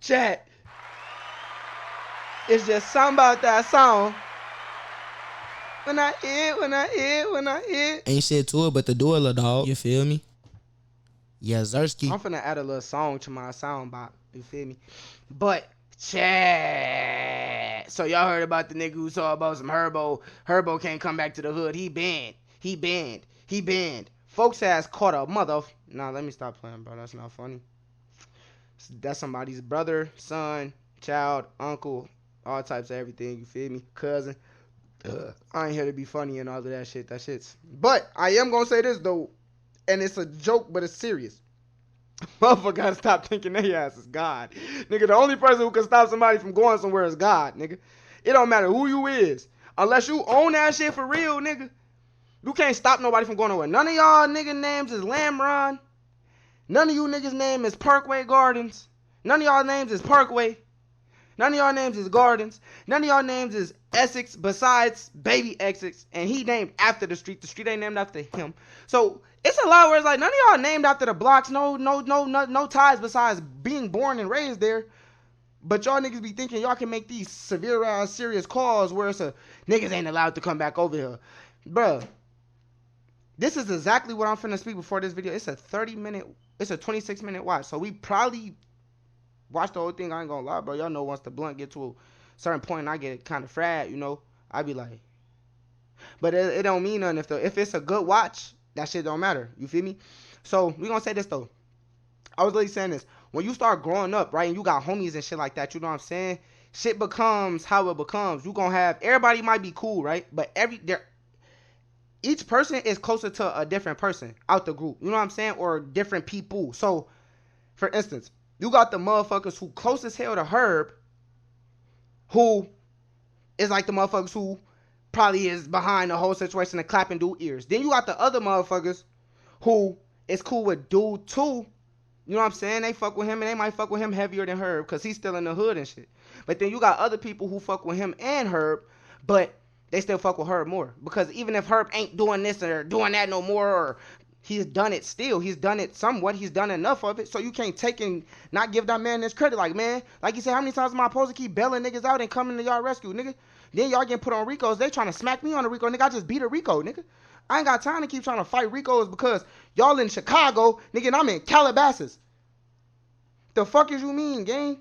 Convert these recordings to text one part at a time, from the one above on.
Chat. It's just something about that song. When I hit. Ain't shit to it but the door, little dog. You feel me? Yeah, Zersky. I'm finna add a little song to my sound box. You feel me? But chat. So y'all heard about the nigga who saw about some Herbo. Herbo can't come back to the hood. He banned. Folks ass caught a mother. Nah, let me stop playing, bro. That's not funny. That's somebody's brother, son, child, uncle, all types of everything. You feel me? Cousin. I ain't here to be funny and all of that shit. That shit's. But I am gonna say this though, and it's a joke, but it's serious. Motherfucker gotta stop thinking they ass is God. Nigga, the only person who can stop somebody from going somewhere is God, nigga. It don't matter who you is. Unless you own that shit for real, nigga. You can't stop nobody from going nowhere. None of y'all nigga names is Lamron. None of you niggas name is Parkway Gardens. None of y'all names is Parkway. None of y'all names is Gardens. None of y'all names is Essex besides Baby Essex. And he named after the street. The street ain't named after him. So it's a lot where it's like none of y'all named after the blocks. No ties besides being born and raised there. But y'all niggas be thinking y'all can make these severe ass serious calls where it's a niggas ain't allowed to come back over here. Bruh. This is exactly what I'm finna speak before this video. It's a 26-minute watch. So we probably watch the whole thing. I ain't gonna lie, bro. Y'all know once the blunt get to a certain point, I get kind of fried, you know. I be like, but it don't mean nothing if it's a good watch. That shit don't matter. You feel me? So we gonna say this though. I was really saying this. When you start growing up, right, and you got homies and shit like that, you know what I'm saying? Shit becomes how it becomes. You gonna have everybody might be cool, right? But each person is closer to a different person out the group. You know what I'm saying? Or different people. So, for instance, you got the motherfuckers who close as hell to Herb, who is like the motherfuckers who probably is behind the whole situation and clapping dude ears. Then you got the other motherfuckers who is cool with dude too. You know what I'm saying? They fuck with him and they might fuck with him heavier than Herb because he's still in the hood and shit. But then you got other people who fuck with him and Herb, but they still fuck with Herb more. Because even if Herb ain't doing this or doing that no more, or he's done it still, he's done it somewhat, he's done enough of it, so you can't take and not give that man this credit. Like, man, like you said, how many times am I supposed to keep bailing niggas out and coming to y'all rescue, nigga? Then y'all getting put on Ricos, they trying to smack me on a Rico, nigga, I just beat a Rico, nigga. I ain't got time to keep trying to fight Ricos because y'all in Chicago, nigga, and I'm in Calabasas. The fuck is you mean, gang?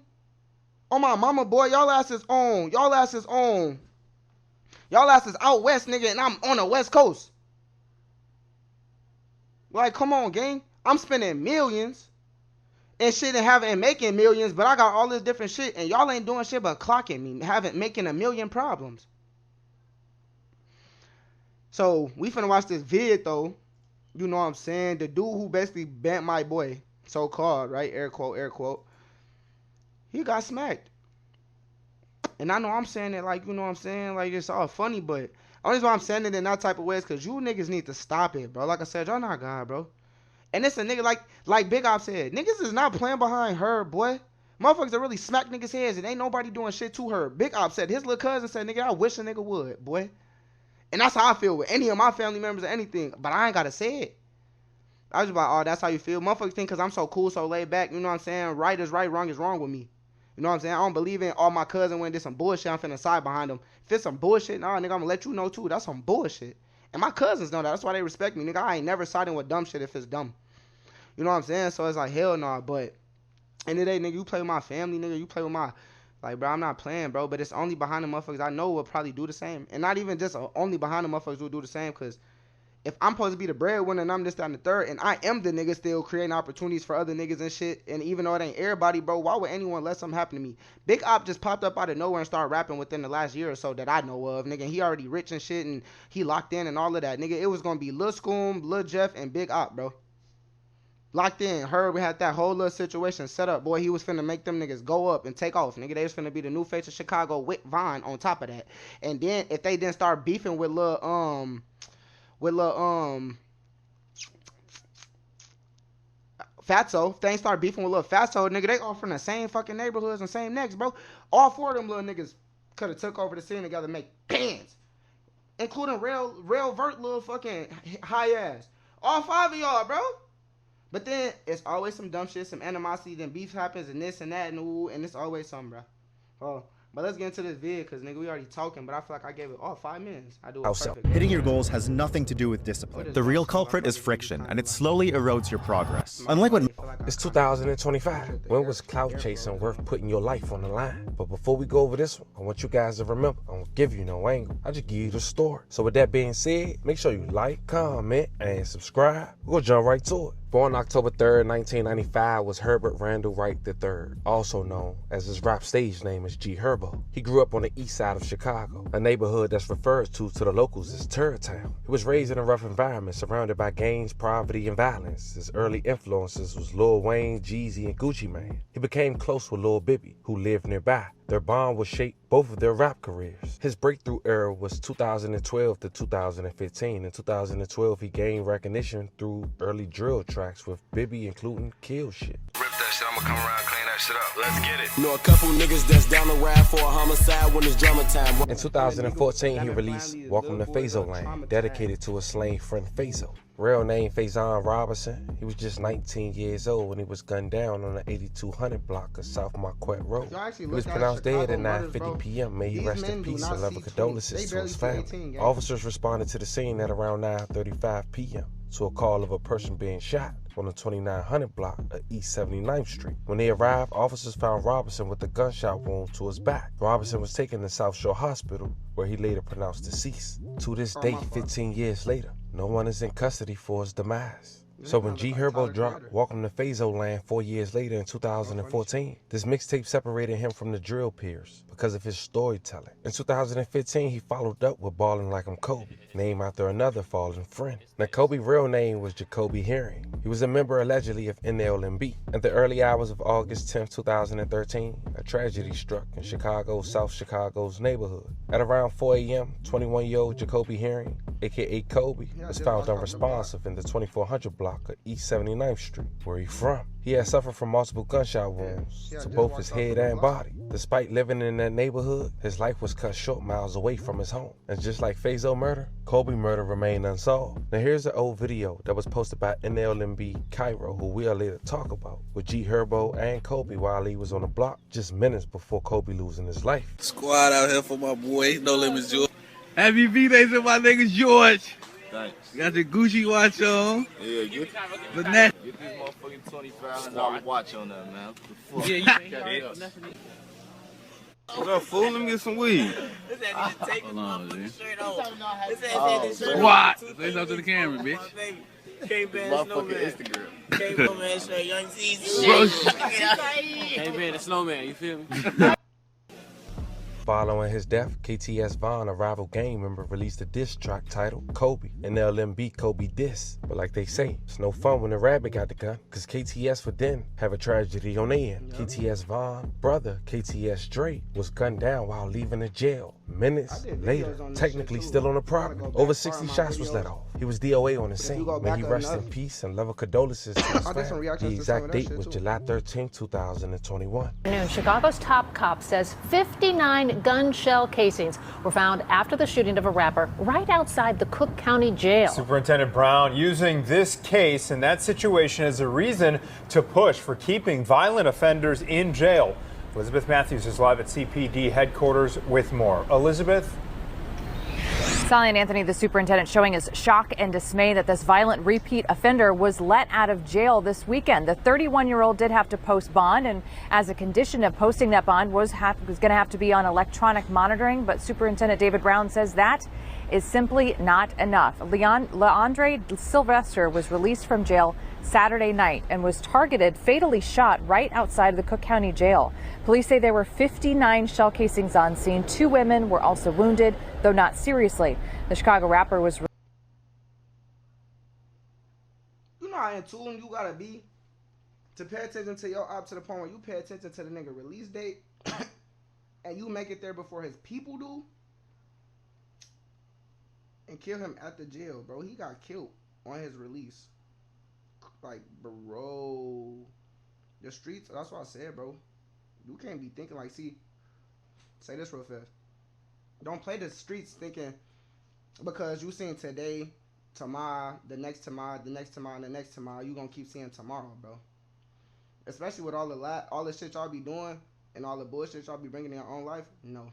Oh my mama, boy, y'all asses on. Y'all asses out west, nigga, and I'm on the west coast. Like, come on, gang. I'm spending millions and shit and making millions, but I got all this different shit, and y'all ain't doing shit but clocking me, making a million problems. So, we finna watch this vid, though. You know what I'm saying? The dude who basically bent my boy, so-called, right? Air quote. He got smacked. And I know I'm saying it like, you know what I'm saying? Like, it's all funny, but only reason why I'm saying it in that type of way is because you niggas need to stop it, bro. Like I said, y'all not God, bro. And it's a nigga like Big Op said. Niggas is not playing behind her, boy. Motherfuckers that really smack niggas' heads and ain't nobody doing shit to her. Big Op said, his little cousin said, nigga, I wish a nigga would, boy. And that's how I feel with any of my family members or anything. But I ain't got to say it. I was just like, oh, that's how you feel. Motherfuckers think because I'm so cool, so laid back, you know what I'm saying? Right is right, wrong is wrong with me. You know what I'm saying? I don't believe in all my cousin when there's some bullshit, I'm finna side behind them. If it's some bullshit, nah, nigga, I'm gonna let you know too. That's some bullshit. And my cousins know that. That's why they respect me, nigga. I ain't never siding with dumb shit if it's dumb. You know what I'm saying? So it's like, hell nah. But end of the day, nigga, you play with my family, nigga. You play with my, like, bro, I'm not playing, bro. But it's only behind the motherfuckers I know will probably do the same. And not even just only behind the motherfuckers who do the same, because if I'm supposed to be the breadwinner and I'm this, that, and the third, and I am the nigga still creating opportunities for other niggas and shit, and even though it ain't everybody, bro, why would anyone let something happen to me? Big Op just popped up out of nowhere and started rapping within the last year or so that I know of, nigga. He already rich and shit, and he locked in and all of that, nigga. It was gonna be Lil Scoom, Lil Jeff, and Big Op, bro. Locked in. Herb had that whole little situation set up, boy. He was finna make them niggas go up and take off, nigga. They was finna be the new face of Chicago with Vine on top of that. And then if they didn't start beefing with Lil Fatso, if they ain't start beefing with Lil Fatso, nigga, they all from the same fucking neighborhoods and same necks, bro. All four of them little niggas could have took over the scene together and make bands. Including Rail Vert, little fucking high ass. All five of y'all, bro. But then it's always some dumb shit, some animosity, then beef happens and this and that and ooh, and it's always something, bro. Oh, but let's get into this vid, because nigga, we already talking, but I feel like I gave it all 5 minutes. I do it perfect. Hitting your goals has nothing to do with discipline. The real culprit is friction, and it slowly erodes your progress. Unlike what... It's 2025. When was clout chasing worth putting your life on the line? But before we go over this one, I want you guys to remember, I don't give you no angle. I just give you the story. So with that being said, make sure you like, comment, and subscribe. We'll jump right to it. Born October 3rd, 1995, was Herbert Randall Wright III, also known as his rap stage name is G Herbo. He grew up on the east side of Chicago, a neighborhood that's referred to the locals as Turd Town. He was raised in a rough environment surrounded by gangs, poverty, and violence. His early influences was Lil Wayne, Jeezy, and Gucci Mane. He became close with Lil Bibby, who lived nearby. Their bond would shape both of their rap careers. His breakthrough era was 2012 to 2015. In 2012, he gained recognition through early drill tracks with Bibby, including Kill Shit. Rip that shit, I'ma come around, clean that shit up. Let's get it. You know a couple niggas that's down the ride for a homicide when it's drama time. In 2014, he released Welcome to Phaso Land, dedicated to his slain friend Phaso. Real name Faison Robinson. He was just 19 years old when he was gunned down on the 8200 block of South Marquette Road. He was pronounced dead at 9:50 p.m. May he rest in peace and love condolences to his family. Officers responded to the scene at around 9:35 p.m. to a call of a person being shot on the 2900 block of East 79th Street. When they arrived, officers found Robinson with a gunshot wound to his back. Robinson was taken to South Shore Hospital, where he later pronounced deceased. To this day, 15 years later, no one is in custody for his demise. So when G Herbo dropped Welcome to Phaso Land 4 years later in 2014, this mixtape separated him from the drill peers because of his storytelling. In 2015, he followed up with Ballin' Like I'm Kobe, named after another fallen friend. Now Kobe's real name was Jacoby Herring. He was a member allegedly of LEMME. At the early hours of August 10, 2013, a tragedy struck in South Chicago's neighborhood. At around 4 a.m., 21-year-old Jacoby Herring, aka Kobe, was found unresponsive in the 2400 block of East 79th Street, where he from. He had suffered from multiple gunshot wounds to both his head and body. Despite living in that neighborhood, his life was cut short miles away from his home. And just like Phaso murder, Kobe murder remained unsolved. Now here's an old video that was posted by LEMME Cairo, who we'll later talk about, with G Herbo and Kobe while he was on the block just minutes before Kobe losing his life. Squad out here for my boy, No Limits George. Happy B-Day to my nigga George. Thanks. Got the Gucci watch on. Yeah, get Vanessa. this motherfucking $25 watch on that, man. What Yeah, the fuck? What up, fool? Let me get some weed. Hold on, dude. Oh, What? Say something to the camera, bitch. motherfucking Instagram. Bro, K-Man the Snowman, you feel me? Following his death, KTS Vaughn, a rival gang member, released a diss track titled Kobe, and LMB Kobe Diss. But like they say, it's no fun when the rabbit got the gun, cause KTS would then have a tragedy on their end. KTS Vaughn, brother KTS Dre, was gunned down while leaving the jail. Minutes later, technically still on the property. Over 60 shots was let off. He was DOA on the scene. May he rest in peace and level condolences to his family. The exact date was July 13, 2021. Chicago's top cop says 59 gun shell casings were found after the shooting of a rapper right outside the Cook County Jail. Superintendent Brown using this case and that situation as a reason to push for keeping violent offenders in jail. Elizabeth Matthews is live at CPD headquarters with more. Elizabeth? Sally and Anthony, the superintendent, showing his shock and dismay that this violent repeat offender was let out of jail this weekend. The 31-year-old did have to post bond, and as a condition of posting that bond was going to have to be on electronic monitoring. But Superintendent David Brown says that is simply not enough. Leandre Sylvester was released from jail Saturday night and was targeted, fatally shot right outside the Cook County Jail. Police say there were 59 shell casings on scene. 2 women were also wounded, though not seriously. The Chicago rapper was... You know how in tune you gotta be to pay attention to your op to the point where you pay attention to the nigga release date and you make it there before his people do and kill him at the jail, bro. He got killed on his release. Like, bro, the streets, that's what I said, bro. You can't be thinking like, see, say this real fast. Don't play the streets thinking because you seen today tomorrow, the next tomorrow, the next tomorrow, and the next tomorrow, you gonna keep seeing tomorrow, bro. Especially with all the shit y'all be doing and all the bullshit y'all be bringing in your own life. No.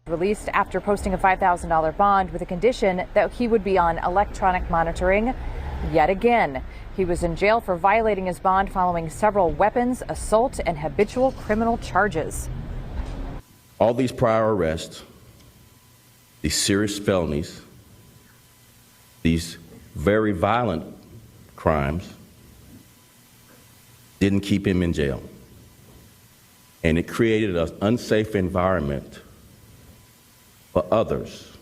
Released after posting a $5,000 bond with a condition that he would be on electronic monitoring yet again. He was in jail for violating his bond following several weapons, assault, and habitual criminal charges. All these prior arrests, these serious felonies, these very violent crimes didn't keep him in jail. And it created an unsafe environment for others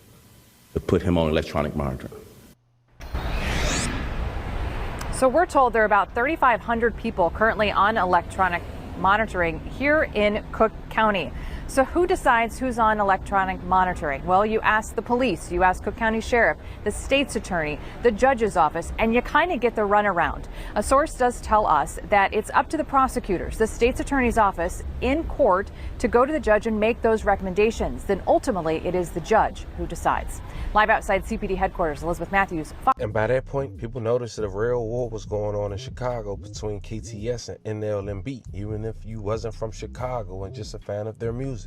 to put him on electronic monitoring. So we're told there are about 3,500 people currently on electronic monitoring here in Cook County. So who decides who's on electronic monitoring? Well, you ask the police, you ask Cook County Sheriff, the state's attorney, the judge's office, and you kind of get the runaround. A source does tell us that it's up to the prosecutors, the state's attorney's office, in court to go to the judge and make those recommendations. Then ultimately, it is the judge who decides. Live outside CPD headquarters, Elizabeth Matthews. And by that point, people noticed that a real war was going on in Chicago between KTS and LEMME, even if you wasn't from Chicago and just a fan of their music.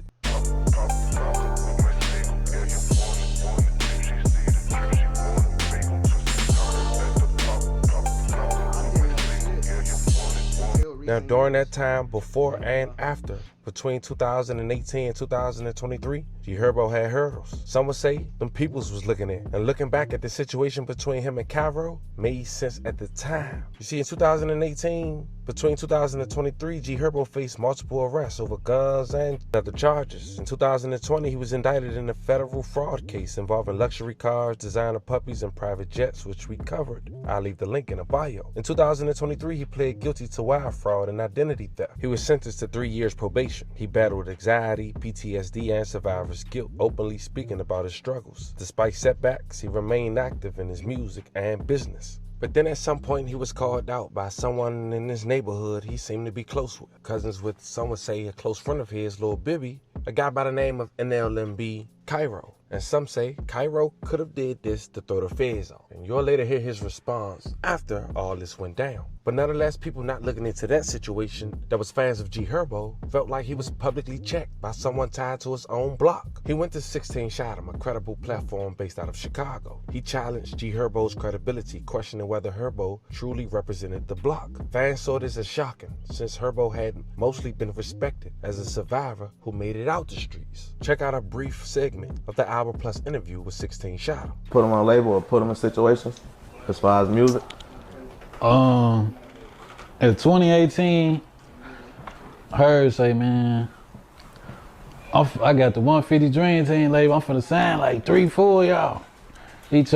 Now, during that time, before and after, between 2018 and 2023, Herbo had hurdles. Some would say them peoples was looking in. And looking back at the situation between him and Cairo made sense at the time. You see, in 2018, between 2023, Herbo faced multiple arrests over guns and other charges. In 2020, he was indicted in a federal fraud case involving luxury cars, designer puppies, and private jets, which we covered. I'll leave the link in the bio. In 2023, he pled guilty to wire fraud and identity theft. He was sentenced to 3 years probation. He battled anxiety, PTSD, and survivor's guilt, openly speaking about his struggles. Despite setbacks, he remained active in his music and business. But then at some point, he was called out by someone in his neighborhood he seemed to be close with. Cousins with, some would say, a close friend of his, Lil Bibby, a guy by the name of LEMME, Cairo. And some say Cairo could have did this to throw the feds off. And you'll later hear his response after all this went down. But nonetheless, people not looking into that situation that was fans of Herbo felt like he was publicly checked by someone tied to his own block. He went to 16Shot'em, a credible platform based out of Chicago. He challenged Herbo's credibility, questioning whether Herbo truly represented the block. Fans saw this as shocking, since Herbo had mostly been respected as a survivor who made it out the streets. Check out a brief segment of the Hour Plus interview with 16Shot'em. Put him on a label or put him in situations as far as music? In 2018, heard say, man, I got the 150 Dream Team label. I'm finna sign like 3-4 y'all. He was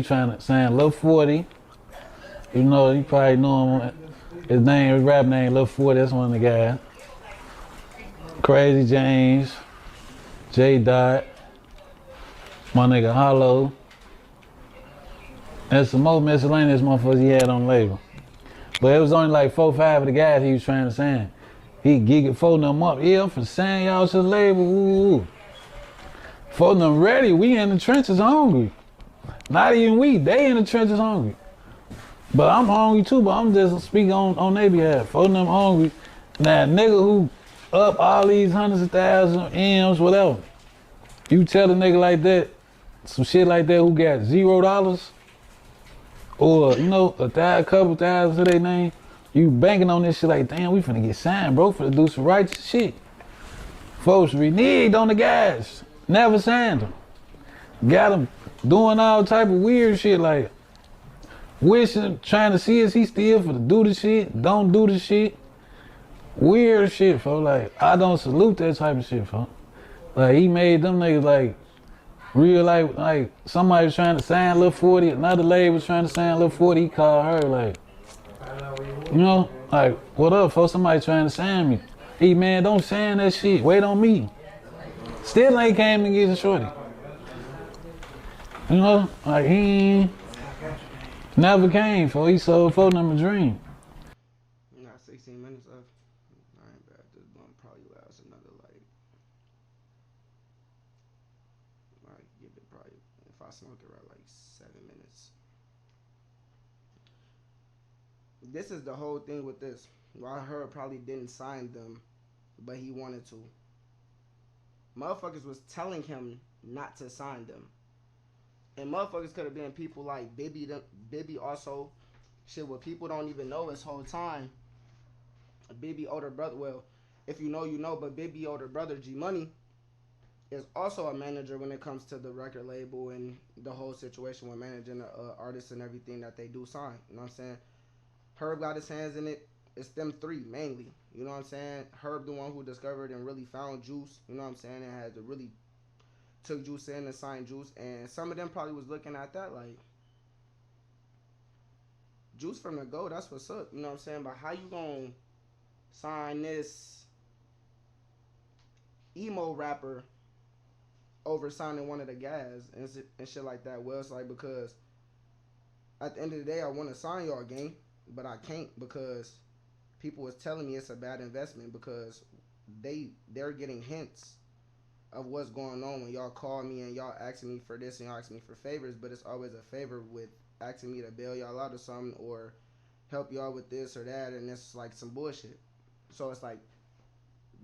trying to sign Lil 40. You know, you probably know him. His rap name, Lil 40, that's one of the guys. Crazy James, J Dot, my nigga Hollow. And some more miscellaneous motherfuckers he had on the label. But it was only like 4 or 5 of the guys he was trying to sign. He gigged 4 of them up. Yeah, I'm finna sign y'all to the label. Ooh. 4 of them ready. We in the trenches hungry. Not even we, they in the trenches hungry. But I'm hungry too, but I'm just speaking on their behalf. 4 of them hungry. Now, nigga who up all these hundreds of thousands, M's, whatever. You tell a nigga like that, some shit like that who got $0, or, you know, a couple thousand to their name, you banking on this shit like, damn, we finna get signed, bro, finna do some righteous shit. Folks reneged on the guys, never signed them. Got them doing all type of weird shit, like wishing, trying to see is he still finna do the shit, don't do the shit. Weird shit, folks. Like, I don't salute that type of shit, folks. Like, he made them niggas like real life, like somebody was trying to sign Lil 40, another lady was trying to sign Lil 40, he called her like, you know, like, what up, folks? Somebody trying to sign me. Hey man, don't sign that shit, wait on me. Still ain't came and get the shorty. You know, like he never came, folks. He sold 4 of them a dream. You got 16 minutes left. I ain't bad. This one probably lasts another like this is the whole thing with this. Well, I heard probably didn't sign them, but he wanted to. Motherfuckers was telling him not to sign them. And motherfuckers could have been people like Bibby also. Shit, what people don't even know this whole time. Bibby older brother, well, if you know, you know, but Bibby older brother, G Money, is also a manager when it comes to the record label and the whole situation with managing the artists and everything that they do sign. You know what I'm saying? Herb got his hands in it. It's them three mainly. You know what I'm saying? Herb the one who discovered and really found Juice. You know what I'm saying? And had to really took Juice in and signed Juice. And some of them probably was looking at that like, Juice from the go, that's what's up. You know what I'm saying? But how you gonna sign this emo rapper over signing one of the guys and shit like that? Well, it's like, because at the end of the day, I want to sign y'all, gang, but I can't because people was telling me it's a bad investment because they're getting hints of what's going on when y'all call me and y'all asking me for this and y'all asking me for favors, but it's always a favor with asking me to bail y'all out or something or help y'all with this or that, and it's like some bullshit. So it's like,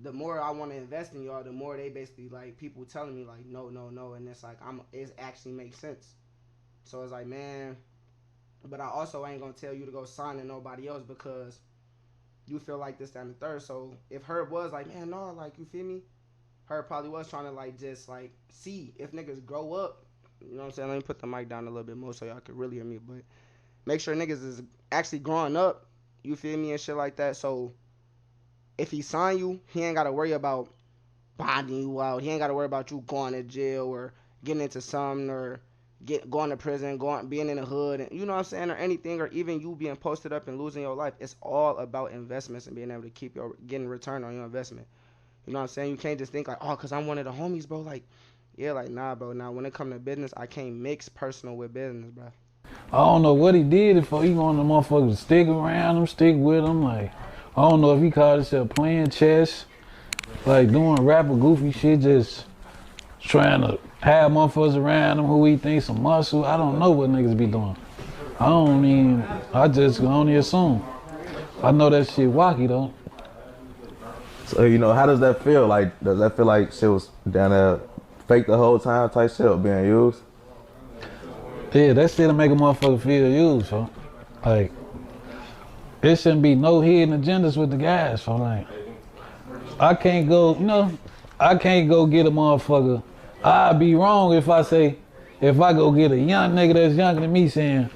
the more I want to invest in y'all, the more they basically like people telling me like no, and it's like it actually makes sense. So it's like, man, but I also ain't gonna tell you to go sign to nobody else because you feel like this, that, and the third. So if Herb was like, man, no, like, you feel me? Herb probably was trying to like just like see if niggas grow up. You know what I'm saying? Let me put the mic down a little bit more so y'all can really hear me, but make sure niggas is actually growing up. You feel me? And shit like that. So if he sign you, he ain't got to worry about bonding you out. He ain't got to worry about you going to jail or getting into something or going to prison, being in the hood, and you know what I'm saying, or anything, or even you being posted up and losing your life. It's all about investments and being able to keep getting return on your investment. You know what I'm saying? You can't just think like, oh, because I'm one of the homies, bro. Like, yeah, like, nah, bro. Now, when it come to business, I can't mix personal with business, bro. I don't know what he did if he wanted the motherfuckers to stick around him, stick with him. Like, I don't know if he called himself playing chess, like doing rapper goofy shit, just trying to have motherfuckers around him who he thinks some muscle. I don't know what niggas be doing. I just can only assume. I know that shit wacky though. So, you know, how does that feel? Like, does that feel like shit was down there fake the whole time type shit being used? Yeah, that shit'll make a motherfucker feel used, so. Like, there shouldn't be no hidden agendas with the guys, so like, I can't go get a motherfucker. I'd be wrong if I go get a young nigga that's younger than me saying,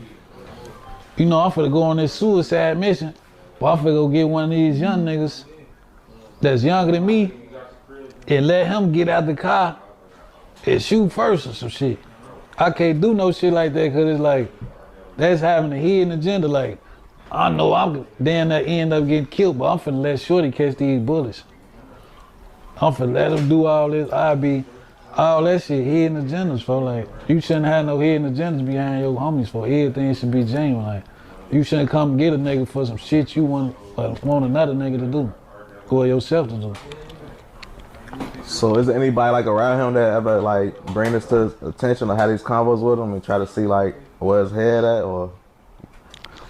you know, I'm finna go on this suicide mission, but I'm finna go get one of these young niggas that's younger than me and let him get out the car and shoot first or some shit. I can't do no shit like that because it's like, that's having a hidden agenda. Like, I know I'm damn that end up getting killed, but I'm finna let Shorty catch these bullets. I'm finna let him do all this. All that shit, hidden agendas, for like, you shouldn't have no hidden agendas behind your homies, for everything should be genuine. Like, you shouldn't come get a nigga for some shit you want another nigga to do, or yourself to do. So is there anybody like around him that ever like bring this to his attention or have these convos with him and try to see like where his head at or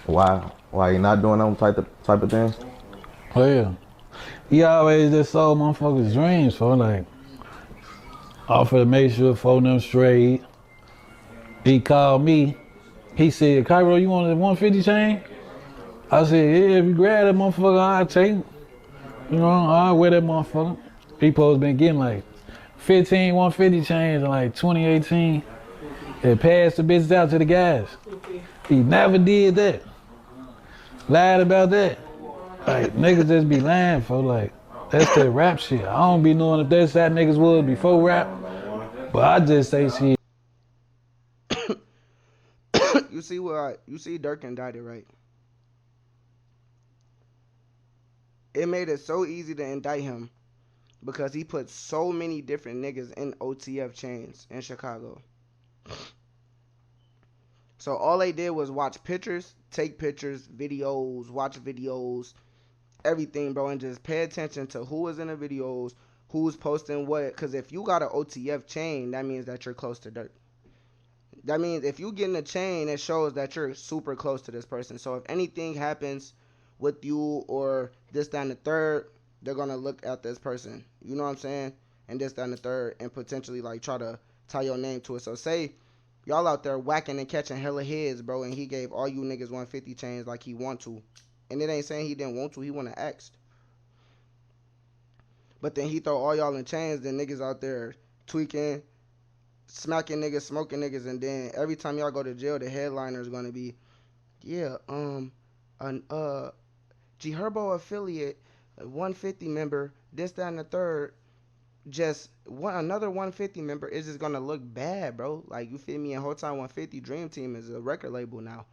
why he not doing them type of things? Oh yeah. He always just sold motherfuckers dreams, for like, I'm finna make sure for them straight. He called me. He said, Cairo, you want a 150 chain? I said, yeah, if you grab that motherfucker, I'll take it. You know, I'll wear that motherfucker. People been getting like 15 150 chains in like 2018 and passed the bitches out to the guys. He never did that. Lied about that. Like, niggas just be lying, for like, that's that rap shit. I don't be knowing if that's how niggas was before rap, but I just say shit. You see Dirk indicted, right? It made it so easy to indict him because he put so many different niggas in OTF chains in Chicago. So all they did was watch pictures, take pictures, videos, watch videos, everything, bro, and just pay attention to who was in the videos, who's posting what. Because if you got an OTF chain, that means that you're close to Dirk. That means if you get in a chain, it shows that you're super close to this person. So if anything happens with you or this, that, and the third, they're gonna look at this person. You know what I'm saying? And this, that, and the third, and potentially like try to tie your name to it. So say y'all out there whacking and catching hella heads, bro, and he gave all you niggas 150 chains like he want to. And it ain't saying he didn't want to, he wanna ask. But then he throw all y'all in chains, then niggas out there tweaking, smacking niggas, smoking niggas, and then every time y'all go to jail, the headliner is gonna be, yeah, G Herbo affiliate, 150 member, this, that, and the third, just another 150 member is just gonna look bad, bro. Like, you feel me? And whole time 150 Dream Team is a record label now.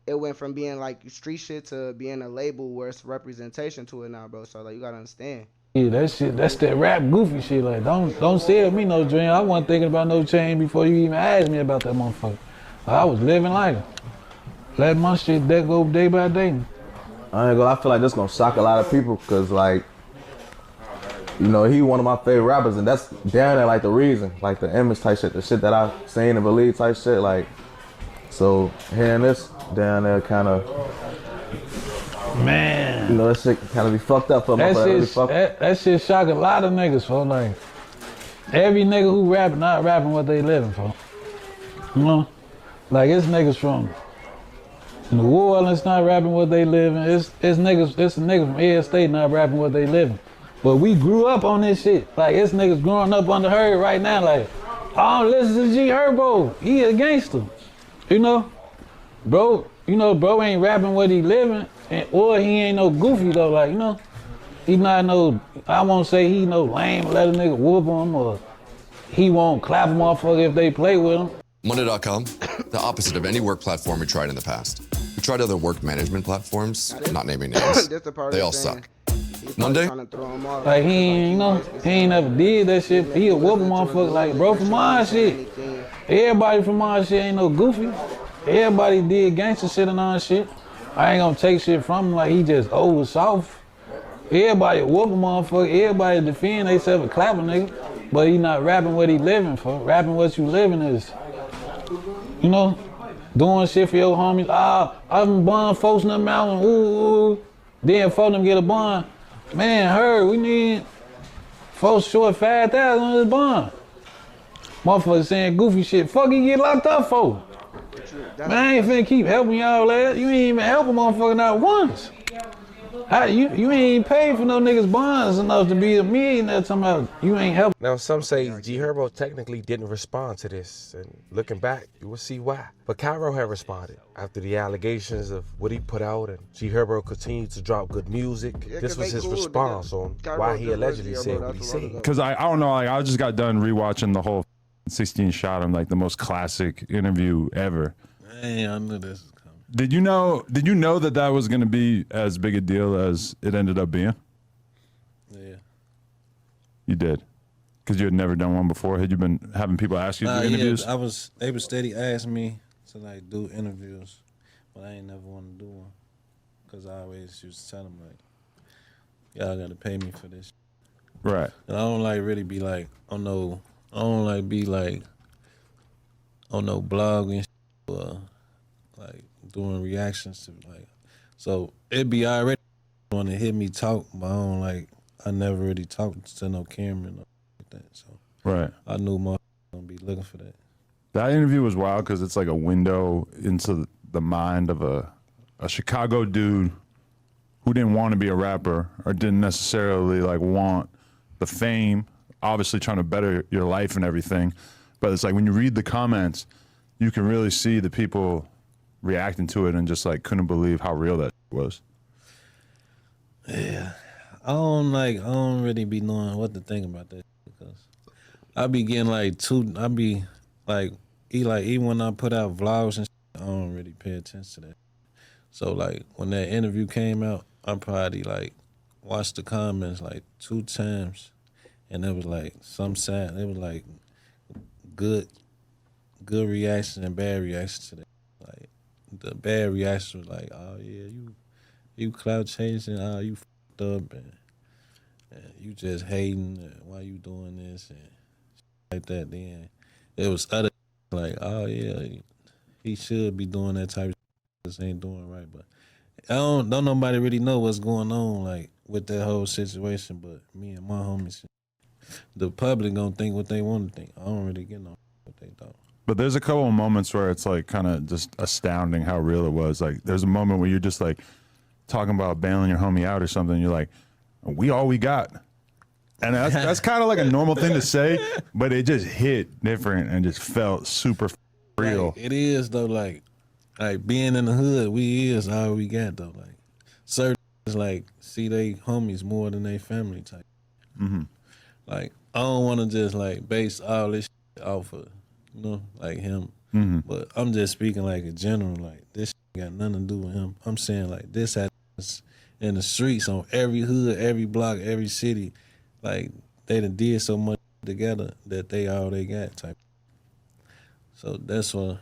It went from being like street shit to being a label where it's representation to it now, bro. So like, you gotta understand. Yeah, that shit, that's that rap goofy shit. Like, don't sell me no dream. I wasn't thinking about no chain before you even asked me about that motherfucker. I was living like it. Let my shit that go day by day. I ain't gonna. I feel like this gonna shock a lot of people because, like, you know, he one of my favorite rappers, and that's down there like the reason, like the image type shit, the shit that I seen and believe type shit. Like, so hearing this down there kind of, man, you know, that shit kind of be fucked up for my that shit shock a lot of niggas, for like every nigga who rap not rapping what they living for. You know, like it's niggas from New Orleans not rapping what they living. It's niggas. It's a nigga from every state not rapping what they living. But we grew up on this shit. Like it's niggas growing up under her right now. Like, oh, listen to G Herbo. He a gangster. You know, bro. You know, bro ain't rapping what he living, or he ain't no goofy though. Like, you know, he not no. I won't say he no lame. Let a nigga whoop him, or he won't clap a motherfucker if they play with him. Monday.com, the opposite of any work platform we tried in the past. We tried other work management platforms, not naming names. They all suck. Monday? Like he ain't, you know, he ain't never did that shit. He a whoop a motherfucker. Like, bro, from my shit. Everybody from my shit ain't no goofy. Everybody did gangster shit and all shit. I ain't gonna take shit from him like he just over soft. Everybody whoop a motherfucker. Everybody defend themselves and clap a nigga. But he not rapping what he living for. Rapping what you living is, you know, doing shit for your homies. I'm bond folks in the mountain. Ooh. Then folks them get a bond. Man, we need folks short 5,000 on this bond. Motherfuckers saying goofy shit. Fuck you get locked up for. Man, I ain't finna keep helping y'all, lad. You ain't even help a motherfucker not once. You ain't paid for no niggas bonds enough to be a millionaire. Talking about you ain't helping. Now, some say G Herbo technically didn't respond to this, and looking back, you will see why. But Cairo had responded after the allegations of what he put out, and G Herbo continued to drop good music. This was his response on why he allegedly said what he said. Because I don't know, like I just got done rewatching the whole 16 Shot him, like the most classic interview ever. Man, I knew this. Did you know that was going to be as big a deal as it ended up being? Yeah. You did? Because you had never done one before? Had you been having people ask you to do interviews? Yeah, they would steady ask me to like do interviews, but I ain't never want to do one. Because I always used to tell them like, y'all got to pay me for this. Right. And I don't like really be like, I don't like be like on no blog and shit, like doing reactions to like, so it be already want to hear me talk, but I never really talked to no camera and like that. So right, I knew my gonna be looking for that. That interview was wild because it's like a window into the mind of a Chicago dude who didn't want to be a rapper or didn't necessarily like want the fame. Obviously, trying to better your life and everything, but it's like when you read the comments, you can really see the people reacting to it and just like couldn't believe how real that was. Yeah, I don't really be knowing what to think about that because I be getting even when I put out vlogs and shit, I don't really pay attention to that. So like when that interview came out, I probably like watched the comments like 2 times, and it was like some sad. It was like good reaction and bad reaction to that. Like the bad reaction was like, oh yeah, you clout chasing, oh you fucked up and you just hating, and why you doing this and shit like that. Then it was other like, oh yeah, he should be doing that type of shit. This ain't doing right, but don't nobody really know what's going on like with that whole situation. But me and my homies, the public gonna think what they want to think. I don't really get no what they thought. But there's a couple of moments where it's like kind of just astounding how real it was. Like there's a moment where you're just like talking about bailing your homie out or something. You're like, we all we got. And that's kind of like a normal thing to say, but it just hit different and just felt super real. Like, it is though, like being in the hood, we is all we got though. Like certain like see they homies more than they family type. Mm-hmm. Like I don't want to just like base all this shit off of, you know, like him. Mm-hmm. But I'm just speaking like in general, like this shit got nothing to do with him. I'm saying like this happens in the streets on every hood, every block, every city. Like they done did so much together that they all they got type. So that's what.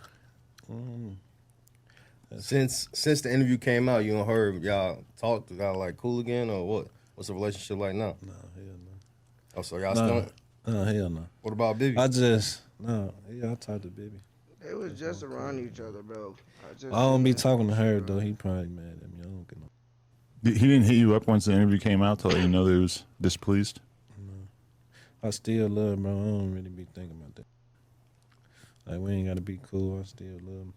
Since the interview came out, you and her y'all talked, y'all like cool again or what? What's the relationship like now? No, hell no. Oh, so y'all still? No, hell no. What about Bibby? I talked to Bibby. They was just around each other, bro. I don't be talking to her though. He probably mad at me. I don't get no. He didn't hit you up once the interview came out to let you know that he was displeased? I still love bro. I don't really be thinking about that. Like we ain't gotta be cool. I still love him.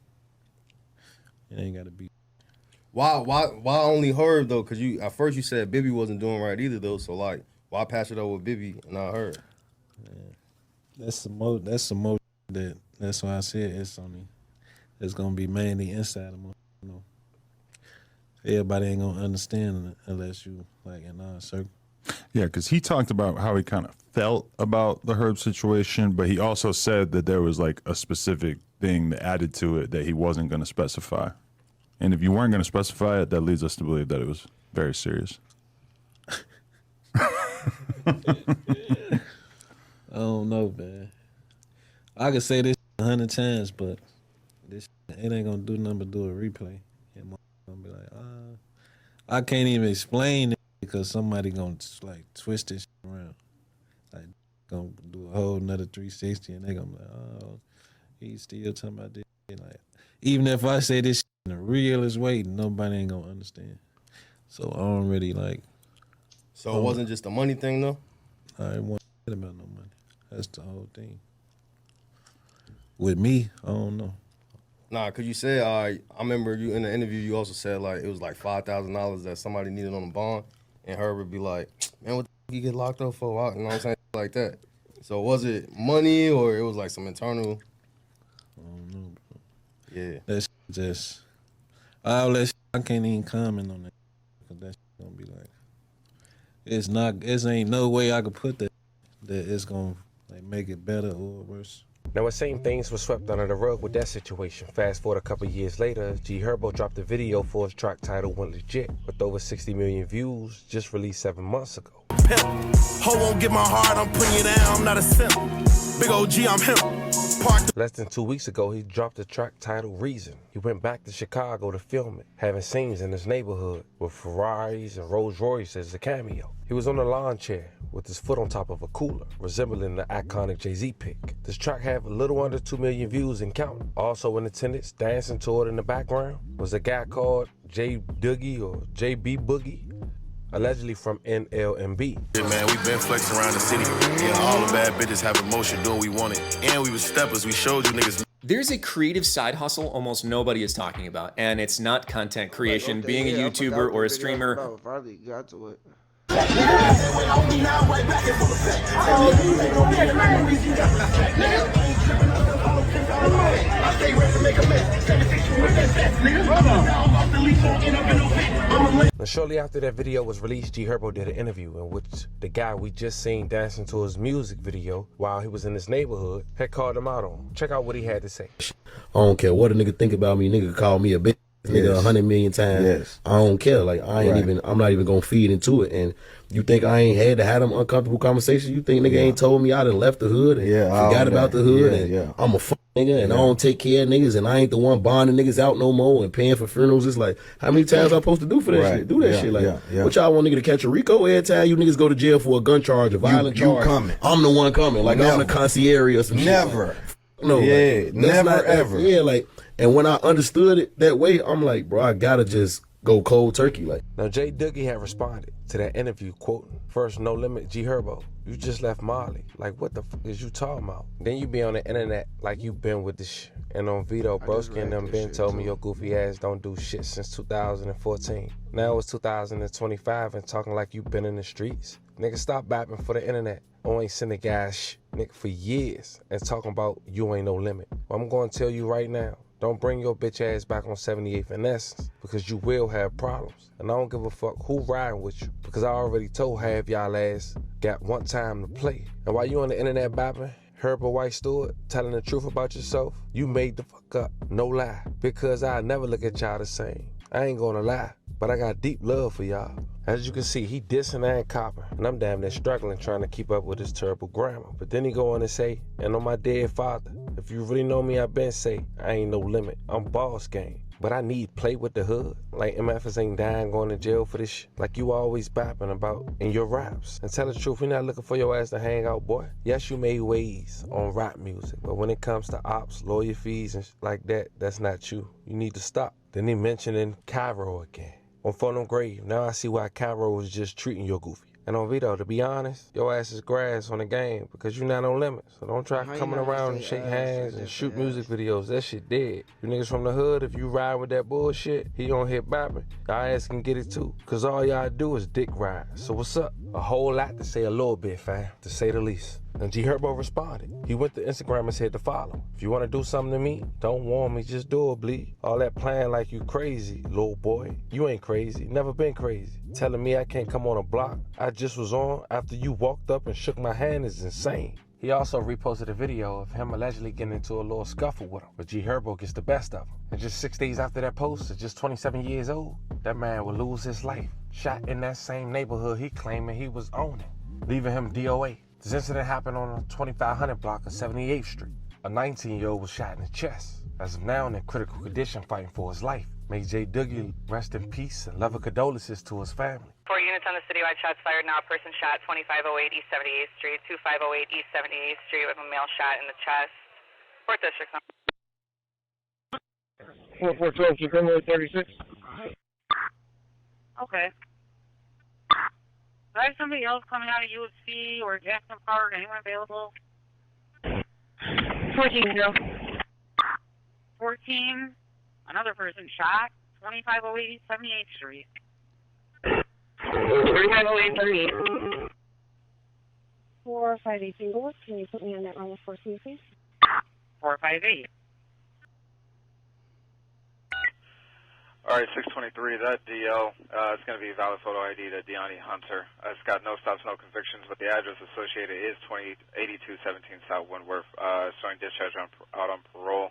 It ain't gotta be. Why only her though? Cause you at first you said Bibby wasn't doing right either though. So like, why pass it over with Bibby and not her? Man, that's the most that. That's why I said it's gonna be mainly inside of my. You know, everybody ain't gonna understand it unless you like in our circle. Yeah, because he talked about how he kind of felt about the Herb situation, but he also said that there was like a specific thing that added to it that he wasn't going to specify. And if you weren't going to specify it, that leads us to believe that it was very serious. I don't know, man. I could say this 100 times, but this it ain't gonna do nothing but do a replay. And my gonna be like, I can't even explain it because somebody gonna like twist this shit around. Like gonna do a whole another 360 and they gonna be like, oh, he's still talking about this. Like even if I say this shit in the realest way, nobody ain't gonna understand. So I don't really like. So it wasn't just a money thing though? I ain't want to about no money. That's the whole thing. With me, I don't know. Nah, cause you said I remember you in the interview. You also said like it was like $5,000 that somebody needed on the bond, and Herb would be like, "Man, what the you get locked up for?" You know what I'm saying, like that. So was it money or it was like some internal? I don't know, bro. Yeah, that's just all that. I can't even comment on that because that's gonna be like, it's not. It ain't no way I could put that it's gonna like make it better or worse. Now, it seemed things were swept under the rug with that situation. Fast forward a couple years later, G Herbo dropped a video for his track title Went Legit, with over 60 million views, just released 7 months ago. Ho won't get my heart, I'm putting you down, I'm not a simp. Big OG, I'm him. Less than 2 weeks ago, he dropped the track titled Reason. He went back to Chicago to film it, having scenes in his neighborhood with Ferraris and Rolls Royce as a cameo. He was on a lawn chair with his foot on top of a cooler, resembling the iconic Jay-Z pic. This track had a little under 2 million views and counting. Also in attendance, dancing to it in the background, was a guy called J Doogie or JB Boogie, allegedly from NLMB. Yeah, man, we been flexing around the city. Yeah, all the bad bitches have emotion, doing what we wanted. And we was steppers, we showed you niggas. There's a creative side hustle almost nobody is talking about, and it's not content creation. Okay, being a YouTuber or a streamer. Probably got to it. Now, shortly after that video was released, G Herbo did an interview in which the guy we just seen dancing to his music video while he was in his neighborhood had called him out on. Check out what he had to say. I don't care what a nigga think about me. Nigga call me a bitch. Nigga 100 million times. Yes. I don't care. Like I ain't even. I'm not even gonna feed into it. And you think I ain't had to have them uncomfortable conversations? You think nigga ain't told me I done left the hood and forgot about the hood? And I'm a fuck nigga and I don't take care of niggas and I ain't the one bonding niggas out no more and paying for funerals. It's like how many times I supposed to do for that shit? Do that shit like what y'all want nigga to catch a Rico every time you niggas go to jail for a gun charge, a violent charge? Coming. I'm the one coming. Like I'm the concierge or some Never. shit. Like, no. Yeah, like, never ever. Yeah, like, and when I understood it that way, I'm like, bro, I gotta just go cold turkey. Like, Now, Jay Dougie had responded to that interview, quoting, "First, no limit, G Herbo. You just left Molly. Like, what the fuck is you talking about? Then you be on the internet like you been with this shit. And on Vito, Broski and them been told me your goofy ass don't do shit since 2014. Now it's 2025 and talking like you been in the streets. Nigga, stop bapping for the internet. I ain't sending guys shit, nigga, for years and talking about you ain't no limit. Well, I'm gonna tell you right now, don't bring your bitch ass back on 78th and Essex because you will have problems. And I don't give a fuck who riding with you because I already told half y'all ass got one time to play. And while you on the internet bapping, Herbo White Stewart telling the truth about yourself, you made the fuck up, no lie. Because I never look at y'all the same. I ain't gonna lie, but I got deep love for y'all. As you can see, he dissing and copping, and I'm damn near struggling trying to keep up with his terrible grammar. But then he go on and say, and on my dead father, if you really know me, I been say, I ain't no limit, I'm boss game. But I need play with the hood. Like MFs ain't dying going to jail for this shit. Like you always bapping about in your raps. And tell the truth, we not looking for your ass to hang out, boy. Yes, you made waves on rap music, but when it comes to ops, lawyer fees, and shit like that, that's not you. You need to stop. Then he mentioning Cairo again. On Photo Grave, now I see why Cairo was just treating your goofy. And on Vito, to be honest, your ass is grass on the game because you're not on limits. So don't try coming around and shake hands and shoot music videos. That shit dead. You niggas from the hood, if you ride with that bullshit, he on here bapping. Y'all ass can get it too. Cause all y'all do is dick ride. So what's up? A whole lot to say a little bit, fam, to say the least. And G Herbo responded. He went to Instagram and said to follow. If you want to do something to me, don't warn me, just do it, bleed. All that playing like you crazy, little boy. You ain't crazy, never been crazy. Telling me I can't come on a block I just was on after you walked up and shook my hand is insane. He also reposted a video of him allegedly getting into a little scuffle with him, but G Herbo gets the best of him. And just 6 days after that post, at just 27 years old, that man would lose his life, shot in that same neighborhood he claiming he was owning, leaving him DOA. This incident happened on the 2500 block of 78th Street. A 19-year-old was shot in the chest. As of now, in critical condition, fighting for his life. May J. Dougie rest in peace and love and condolences to his family. 4 units on the citywide shots fired now. A person shot 2508 East 78th Street, 2508 East 78th Street with a male shot in the chest. 4th District. 4412 to Criminal 36. Okay. Do I have somebody else coming out of UFC or Jackson Park? Anyone available? 14-0. 14. Another person shot. 2508 78th Street. 2508 78th. 458 single. Can you put me on that line of 14, please? 458. All right, 623, that DL, it's going to be valid photo ID to Deani Hunter. It's got no stops, no convictions, but the address associated is 8217 South Windworth, showing discharge out on parole.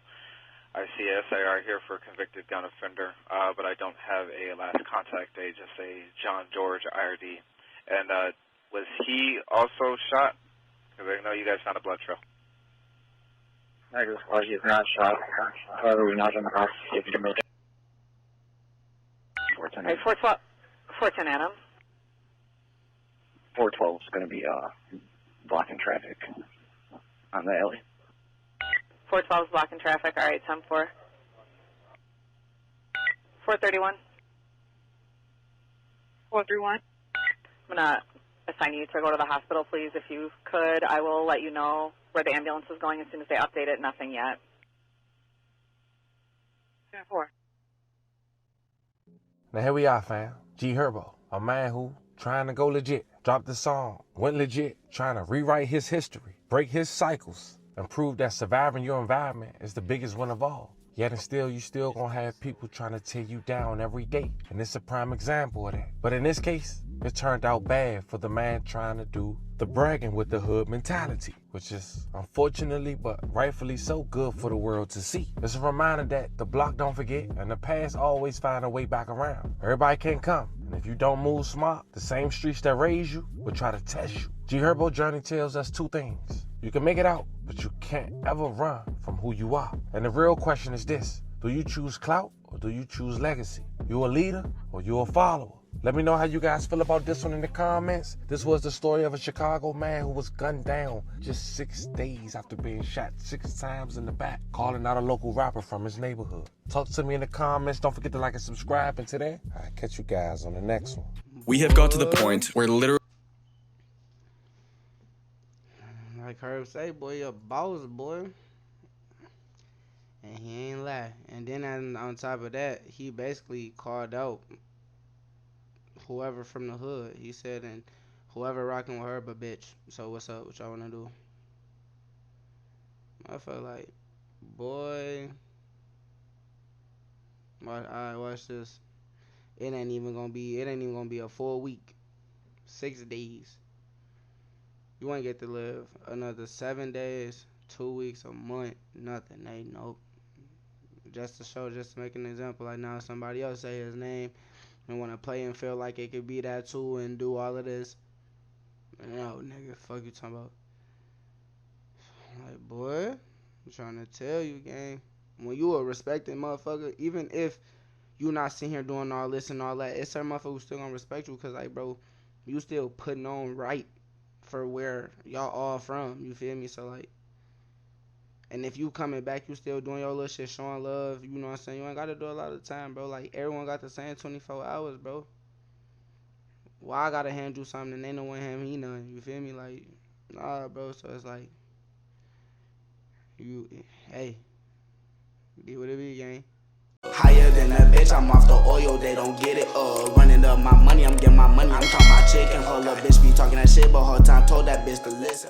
I see SIR here for convicted gun offender, but I don't have a last contact date, just a John George IRD. And was he also shot? Because I know you guys found a blood trail. I just was he's not shot. However, we're not going to see if you can make it. 410 Adam. 412 is going to be blocking traffic on the alley. 412 is blocking traffic. All right, 10-4. 431. 431. I'm going to assign you to go to the hospital, please, if you could. I will let you know where the ambulance is going as soon as they update it. Nothing yet. 10-4. Now here we are, fam. G Herbo, a man who trying to go legit, dropped the song, went legit, trying to rewrite his history, break his cycles, and prove that surviving your environment is the biggest one of all. Yet and still, you still gonna have people trying to tear you down every day. And it's a prime example of that. But in this case, it turned out bad for the man trying to do the bragging with the hood mentality, which is unfortunately, but rightfully so, good for the world to see. It's a reminder that the block don't forget and the past always find a way back around. Everybody can come. And if you don't move smart, the same streets that raised you will try to test you. G Herbo journey tells us two things. You can make it out, but you can't ever run from who you are. And the real question is this: do you choose clout or do you choose legacy? You a leader or you a follower? Let me know how you guys feel about this one in the comments. This was the story of a Chicago man who was gunned down just 6 days after being shot 6 times in the back, calling out a local rapper from his neighborhood. Talk to me in the comments. Don't forget to like and subscribe. And today, I'll catch you guys on the next one. We have got to the point where literally... Like Herb say, boy, you're a boss, boy. And he ain't lie. And then on top of that, he basically called out whoever from the hood. He said, and whoever rocking with her, but bitch. So what's up? What y'all wanna do? I felt like, boy. Alright, watch this. It ain't even gonna be a full week. 6 days. You ain't get to live another 7 days, 2 weeks, a month, nothing. Ain't nope. Just to show, just to make an example. Like now somebody else say his name and want to play and feel like it could be that too and do all of this. No, nigga, fuck you talking about. Like, boy, I'm trying to tell you, gang. When you a respected motherfucker, even if you not sitting here doing all this and all that, it's certain motherfuckers who still gonna respect you because, like, bro, you still putting on right for where y'all all from. You feel me? So, like, and if you coming back, you still doing your little shit, showing love, you know what I'm saying? You ain't got to do a lot of time, bro. Like, everyone got the same 24 hours, bro. Why I got to hand you something and they don't want him, he none. You feel me? Like, nah, bro. So it's like, hey, be what it be, gang. Higher than a bitch, I'm off the oil, they don't get it. Running up my money, I'm getting my money. I'm talking about chicken, hold up, bitch be talking that shit, but whole time told that bitch to listen.